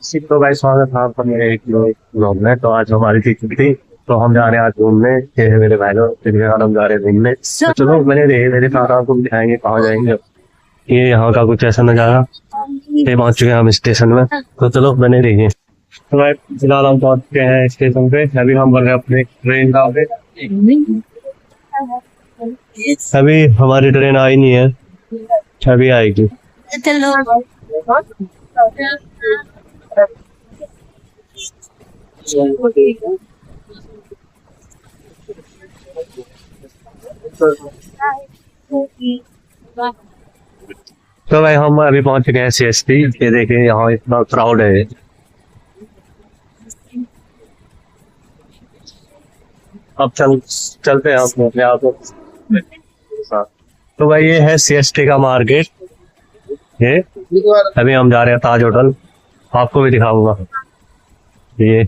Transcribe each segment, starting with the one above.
तो भाई स्वागत है आपका मेरे एक ब्लॉग में। तो आज हमारी थी छुट्टी, तो हम जा रहे हैं आज घूमने। ये है मेरे भाई लोग, जिनके साथ हम जा रहे हैं घूमने। तो चलो मैंने मेरे साथ आपको दिखाएंगे कहाँ जाएंगे। ये यहाँ का कुछ ऐसा नज़ारा। ये पहुंच चुके हैं हम स्टेशन में, तो चलो बने रहिए। तो भाई फिलहाल हम पहुंच चुके हैं स्टेशन पे। अभी हम बन रहे हैं अपने ट्रेन का आगे। अभी हमारी ट्रेन आई नहीं है, अभी आएगी। चलो तो भाई हम अभी पहुंच चुके हैं CST। ये देखिए यहाँ इतना क्राउड है। अब चलते हैं हम अपने आप को। हाँ। तो भाई ये है CST का मार्केट। ये अभी हम जा रहे हैं ताज होटल, आपको भी दिखाऊंगा। ये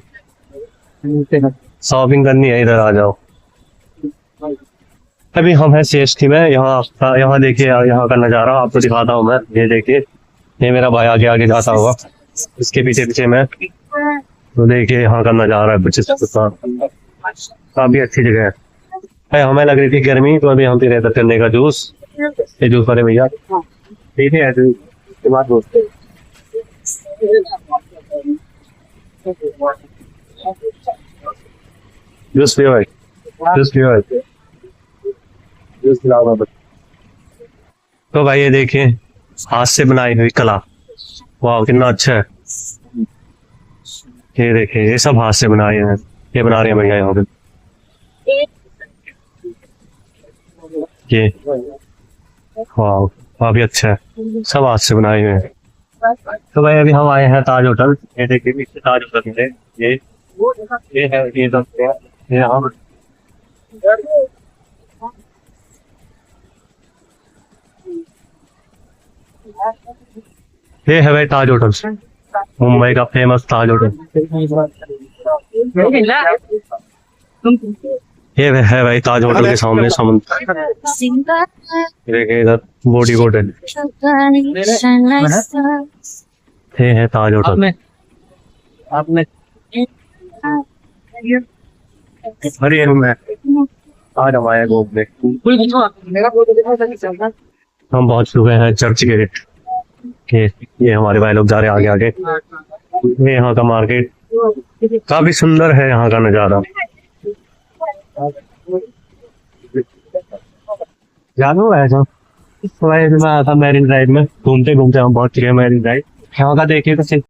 शॉपिंग करनी है, इधर आ जाओ। अभी हम हैं CST में। यहाँ देखिए, यहाँ का नज़ारा आपको दिखाता हूँ मैं। ये देखिए, ये मेरा भाई आगे आगे जाता हुआ, इसके पीछे पीछे मैं। तो देखिए यहाँ का नज़ारा है, काफी अच्छी जगह है भाई। हमें लग रही थी गर्मी, तो अभी हम पी रहे थे गन्ने का जूस। ये जूस वाले भैया ठीक है, ऐसे बात बोलते हैं। जूस पियो भाई, जूस पियो भाई, जूस पिलाओ भाई। तो भाई ये देखिए, हाथ से बनाई हुई कला, वाह कितना अच्छा है। ये देखिए, ये सब हाथ से बनाए हैं, ये बना रहे हैं भैया यहाँ पे। ये वाह काफी अच्छा है, सब हाथ से बनाए हुए हैं। तो भाई अभी हम आए हैं ताज होटल। ये देखिए पीछे ताज होटल है। ये है, ये सब ये हम ये है भाई ताज होटल, मुंबई का फेमस ताज होटल। ये है भाई ताज होटल के सामने समुद्र। देखिए इधर बॉडी बोट है। ये है ताज होटल। अरे मैं आज हम आए घूमने। हम पहुंच चुके हैं चर्च गेट। ये हमारे भाई लोग जा रहे हैं आगे आगे। ये यहाँ का मार्केट काफी सुंदर है, यहाँ का नजारा। जानू ऐसा मैं आया था मैरिन ड्राइव में। घूमते घूमते हम पहुंच चुके हैं मैरिन ड्राइव। यहाँ का देखिए तो